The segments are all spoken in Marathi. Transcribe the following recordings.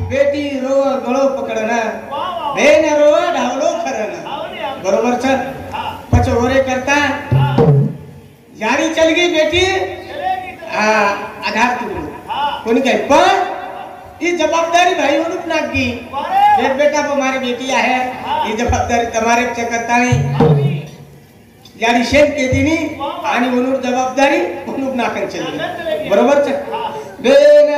बेटी रो गळो पकडणं बेन रो ढावलो खरण बरोबर छ पचोरे करता यारी चल गई बेटी आधार तुम कोणी काय पण ही जबाबदारी भाई म्हणून नागी एक बेटा हमारी बेटी आहे ही जबाबदारी तुम्हारे करता नहीं यारी शेत के दिनी आणि म्हणून जबाबदारी म्हणून नाकन चली बरोबर छ बेन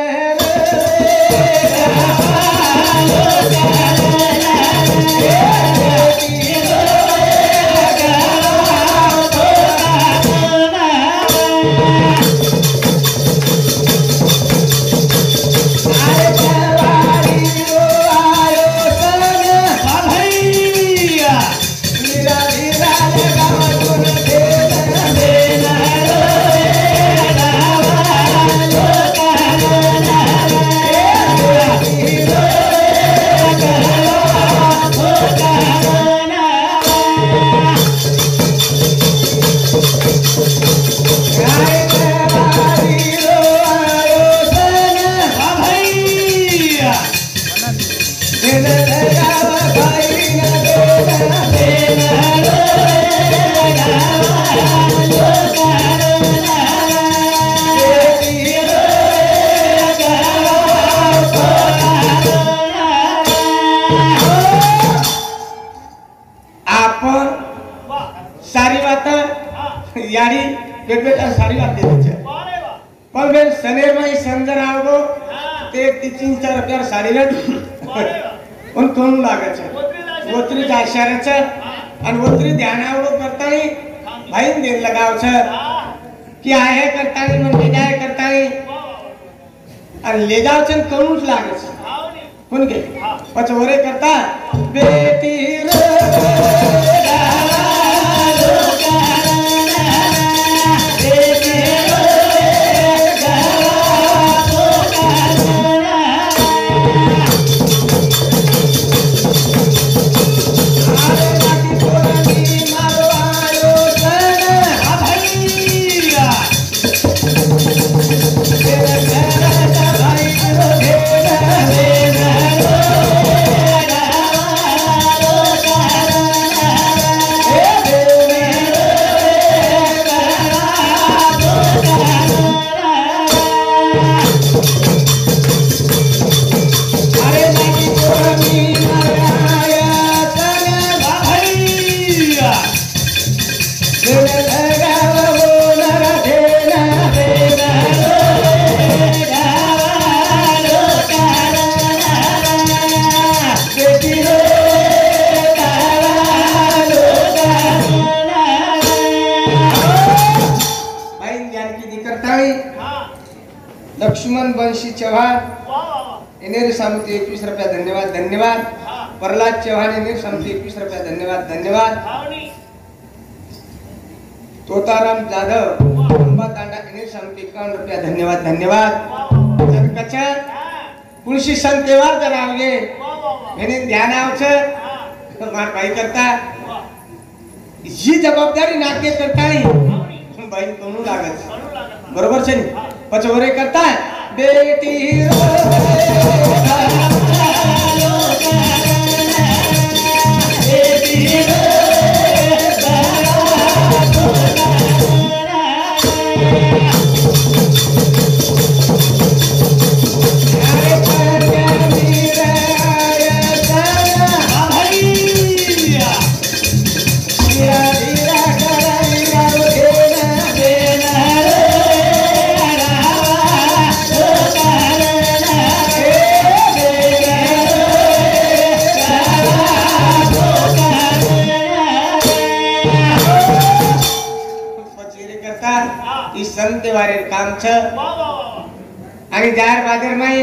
यारी बेटा सारी बात दे दे पर फिर सनेर में संजर आओगो ते 3-4 रुपया साड़ी रे उन कोण लागे छे वोत्री आशारे छे आणि वोत्री ध्यान आवडो करता नहीं भाई देर लगाव छे कि आहे करता नहीं मन ले जाए करता नहीं आणि ले जाव छे कोणच लागे छे कोण के पचोरे करता बेटी रे लक्ष्मण बंशी चौहान इन्हें सामती 21 रुपया धन्यवाद धन्यवाद प्रहलाद चौहान इन्हें सामती 21 रुपया धन्यवाद धन्यवाद तोताराम जाधव अंबा तांडा इन्हें सामती 51 रुपया धन्यवाद धन्यवाद कच्चा पुरुषी सन त्योहार जनावगे इन्हें ध्यान आवछ मार भाई करता ही जबाबदारी नाके करता नहीं भाई दोनों लागत बरोबर छे पचोरे करता बेटी संत वारे काम छ आणि जार बादर में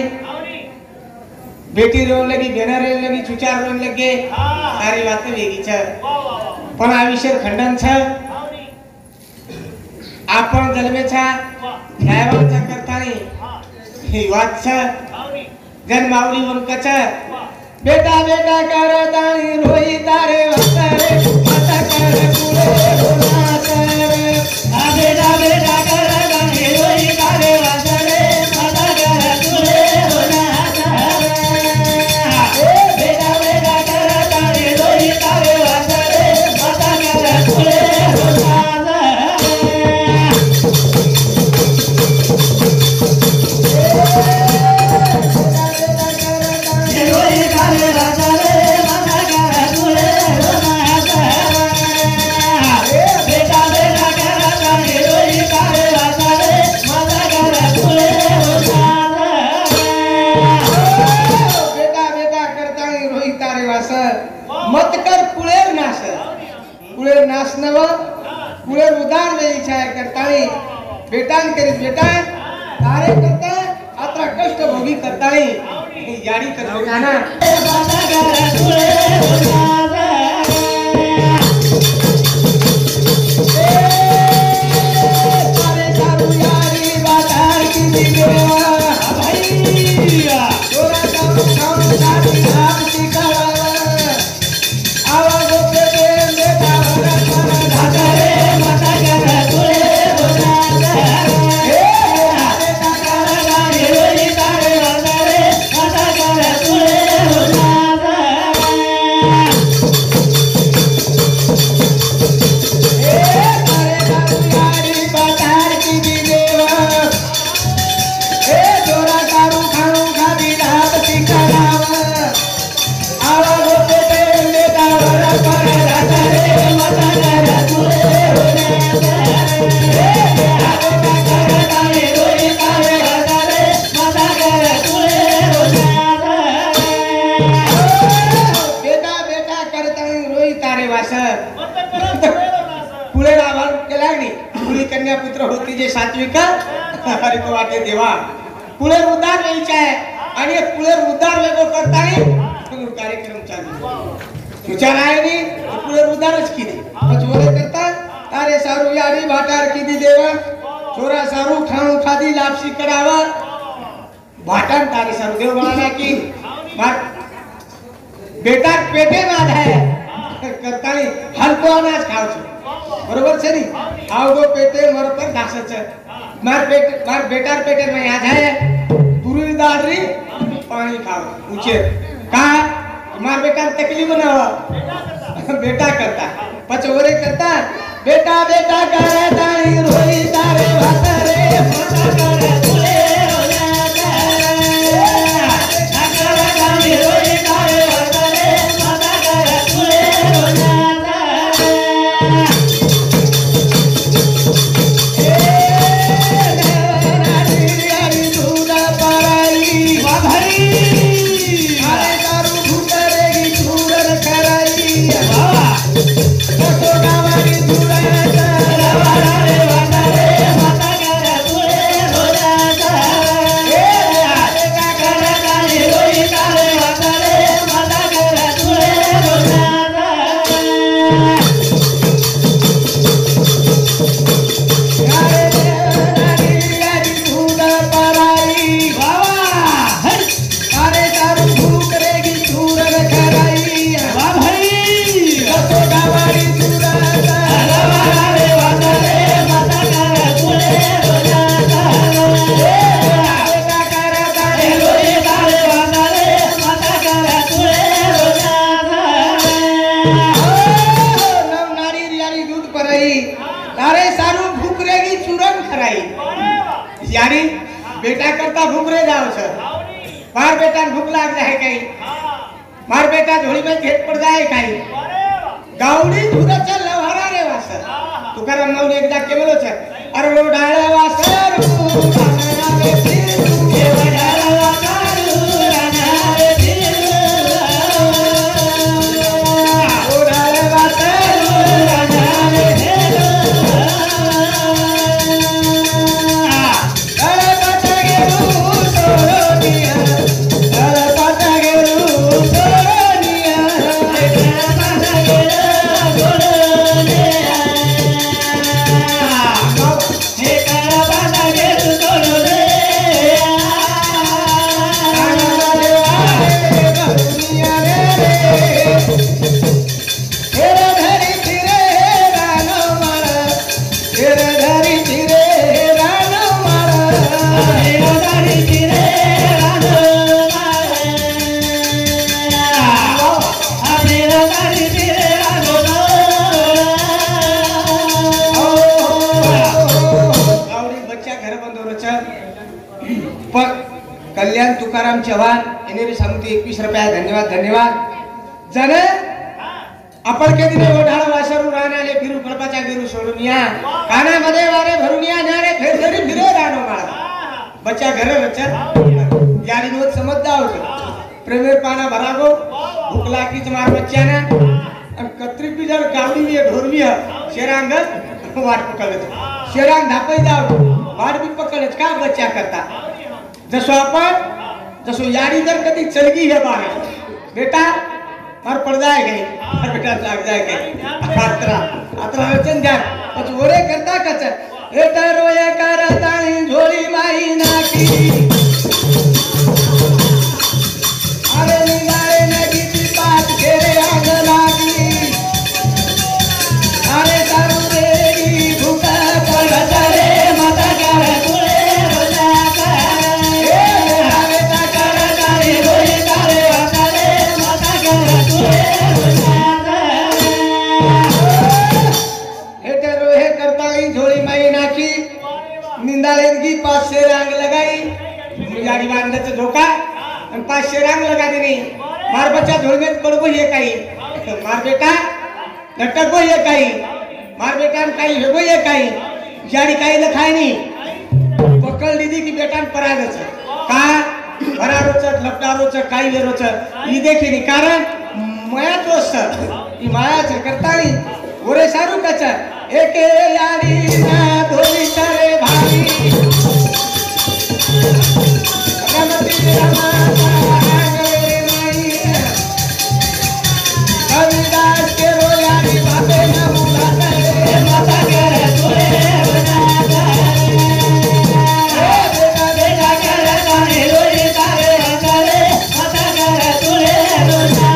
बेटी रोन लगी बेनर रोन लगी चुचार रोन लगे सारी बात वेगळी छ पण आ विषय खंडन छ आपण जन्मे छ न्यायवाचा करता नहीं ही बात छ जन्मावली मन कच बेटा बेटा करतानी रोई तारे वसरे माता कर कुले रोना करे बेटा बेटा करतानी रोई तारे वसरे माता कर कुले वासनव पुढे उदार वे इच्छा करताळी बेटान करीत बेटा तारे करता आता कष्ट भोगी करताळी याडी कर गाना पुत्र होती जे सात्विक हरि को वाटे देवा पुढे उद्धार व्हायचे आहे आणि पुढे उद्धार वेगो करताय कार्यक्रम चालू विचार आहे नी पुढे उद्धारच किती चोरे करता तारे सारू याडी भाटार किती देवा चोरा सारू खाणू खादी लापसी करावा भाटान तारे सारू देव म्हणाला की बेटा पेटे माद है करताय हलको अनाज खावचं बरोबर છે ની આવગો પેટે મર પર દાસત છે માર બેટાર પેટે મે યાદ હે પૂરી દાદરી પાણી ખાવ ઊંચે કા માર બેટા તકલીફ ન हो बेटा करता पचोरे करता बेटा बेटा करे ताई रोई तारे भातरे माता करे तुले रोया करे ताई रोई तारे भातरे माता करे तुले रोया यानी बेटा करता भूख रे जाओ सर मार बेटा भूख लाग जाए कहीं मार बेटा झोली में घेट पड़ जाए कहीं गावडी धुरा चल लवहरा रे वासर तुकाराम नवले एकदा केवलो छ अरे वो डाळा वासर राणा रे फिर ये डाळा वासर राणा रे फिर वो डाळा वासर राणा रे फिर कल्याण तुकाराम चव्हाण इन्हें भी सांगते 21 रुपया धन्यवाद धन्यवाद जने आपण के दिने ओढाळ वासरू राहणाले फिरू कळपाच्या गिरू सोडूनिया काना मध्ये वारे भरूनिया नारे फेरफेरी फिरे राणो माळा बच्चा घरे बच्चा यारी नोत समजदा हो प्रेमेर पाना भरागो भूख लागी मार बच्चा ना कत्री पिजर गावडी में ढोरवी शेरांग वाट पकडत शेरांग धापई जाव वाट भी पकडत का बच्चा करता जसो आपण जसो यारी जर कधी चलगी है बारे बेटा मार पड़ जाएगा मार बेटा लाग जाएगा अतरा वचन जान कुछ ओरे करता कच एटा रोया करतानी झोली माई नाकी अरे निगारे नगी ती पात घेरे आग लागी अरे दारू देगी भूखा पड़त रे माता कर तुले रोजा कर अरे ता कर तारी रोए करे करे माता कर तुले रोजा कर एटा रोहे करतानी झोली माई नाकी निंदाळेगी 500 रांग लगाई यारी बांधण्याचा धोका आणि 500 रांग लगा देनी मार बच्चा झोलमेत पड़बो ये काही मार बेटा लटकबो ये काही मार बेटा काही हेबो ये काही यारी काही लखाय नहीं पकड़ लीदी की बेटा परागच का भरारोच लपटारोच काही वेरोच ई देखी नी कारण मायाच वस्त ई मायाच करतानी ओरे सारू कच एके यारी ना धोली करे भाई रमती रमाता आंगरे माई कविदास के रो यारी बापे ना मुला करे माता करे तुले बना बेटा बेटा करे ताने रोई तारे करे माता करे तुले बना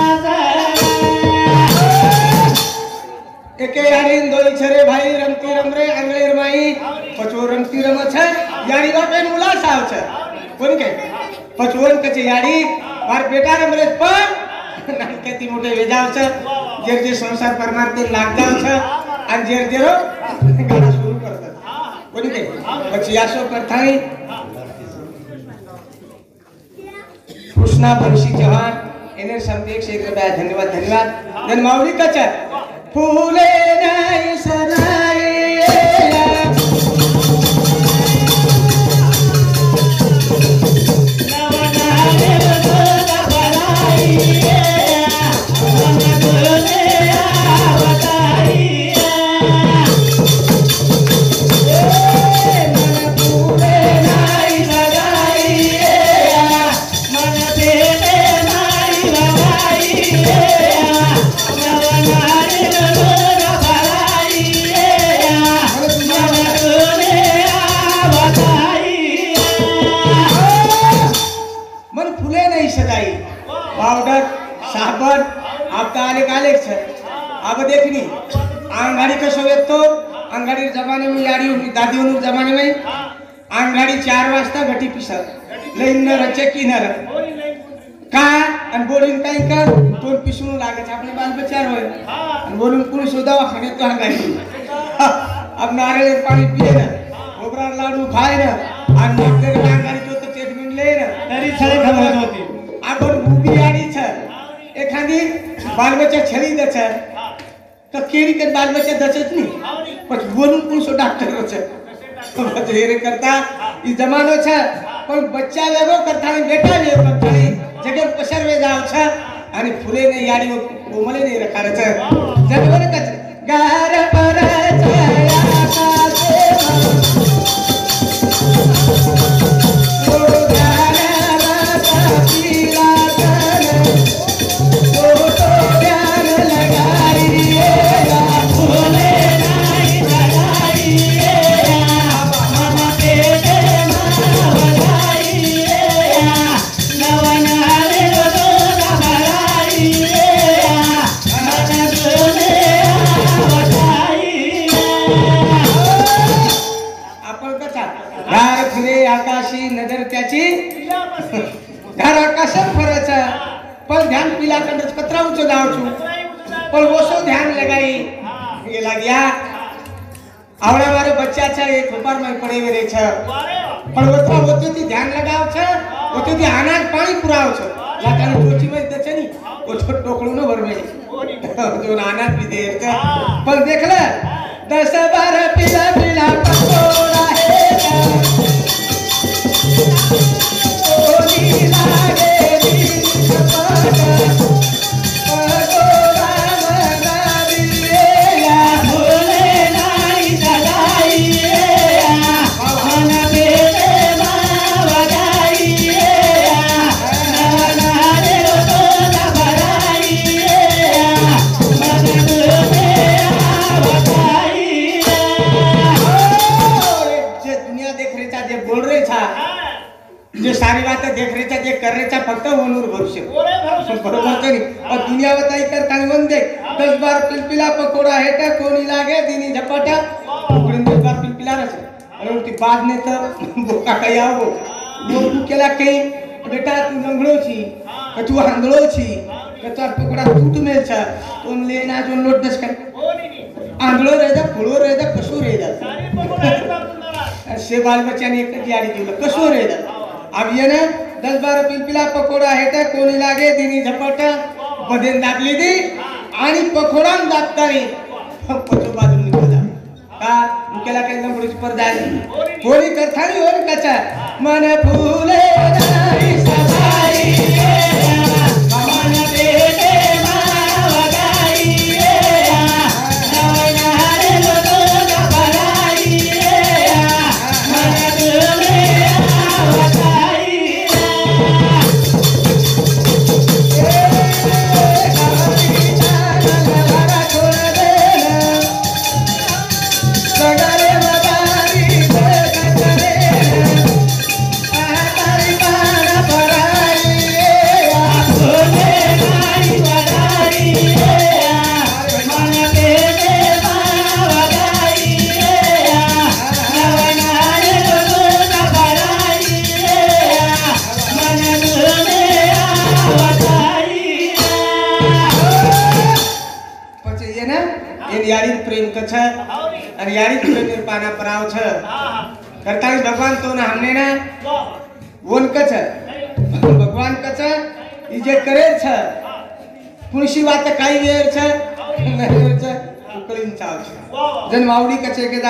एके यारी दोई छरे भाई रमती रमरे आंगळेर माई पचो रमती रम छ यारी बापे मुला साव छ कोण के पचवन कचे यारी मार बेटा रमरे पण नानकेती मोठे वेजाव छ जेर जे संसार परमार्थे लाग जाव छ आणि जेर जेरो गाणं सुरू करतात कोण के પછી यासो करताई कृष्णा बंशी चव्हाण एने समते 101 रुपया धन्यवाद जन्मावली कच फूले नहीं सराए साबण आपका आले काले छ अब देखनी आंगड़ी का सोवेतो आंगड़ी जमाने में यारी दादी उन जमाने में आंगड़ी 4 वाजता घटी पिसत लईन रचे की नर का आणि बोलून काय का तोंड पिसून लागे आपले बाल बच्चा होय आणि बोलून कुणी सुद्धा खाणे तो आंगड़ी अब नारळ पाणी पिए ना खोबरा लाडू खाय ना आणि आपले आंगड़ी तो ट्रीटमेंट ले ना तरी छळे खबर होती आपण उभी यारी छ एखादी बाल बच्चा छली दच तो केरी के बाल बच्चा दचत नहीं पर बोलून कोण सो डॉक्टर होच तो हेरे करता ई जमानो छ पण बच्चा वेगो करता बेटा वेगो करता जगे पसर वे जाव छ आणि फुले ने याडी कोमले ने रखार छ जगवर कच गार पर छाया कासे आकाशी नजर त्याची घर आकाशात फरच पण ध्यान पिला कंडच कतरा उच्च जावछु पण वसो ध्यान लगाई ये लाग्या आवड़ा मारे बच्चा छ एक ऊपर में पड़े हुए रे छ पण वतरा वतेती ध्यान लगाव छ वतेती अनाज पानी पुराव छ लाकाने टोची में दचनी वो छोट टोकळू न भरमे जो अनाज भी देर छ पण देखला 10 12 पिला पिला पकोड़ा है ओली लागे दिल पकोड़ा पकोड़ा मना दिए या भोले सारी बात देखरेचा जे करेचा फक्त ओनूर भरोसे बरोबर तरी और दुनिया बताई कर कांगवन देख 10 बार पिलपिला पकोड़ा हेटा कोनी लागे दिनी झपटा उकड़िन 10 बार पिलपिला रस और उनकी बाद ने तो बोका कई आओ वो तू केला कई बेटा तू नंगड़ो छी कि तू हंगड़ो छी कि तोर पकोड़ा टूट मेल छ तुम लेना जो नोट दस कर आंधळो रेदा फुळो रेदा कसो रेदा सारी पकोड़ा से बाल बच्चा ने एक दियाड़ी दिला कसो रेदा अब ये ना 10-12 पिलपिला पकोड़ा हेटा कोणी लागे दिनी झपटा बदेन दाबली दी आणि पकोड़ा दाबतानी पचो बाजू निघाला का मुकेला काही नंबरची पर जाय होळी करथानी होळी कचा मन फुले नाही सबाई मन बेटे मावगाई नवनारे लोग बलाई मन दुले आवताई यारी प्रेम कछ और यारी प्रेम पाना पराव छ करताली भगवान तो ना हमने ना वोन कछ भगवान कछ ई जे करे छ पुणशी बात काही वेर छ नाही वेर छ उकळीन चाव छ जन मावडी कछे के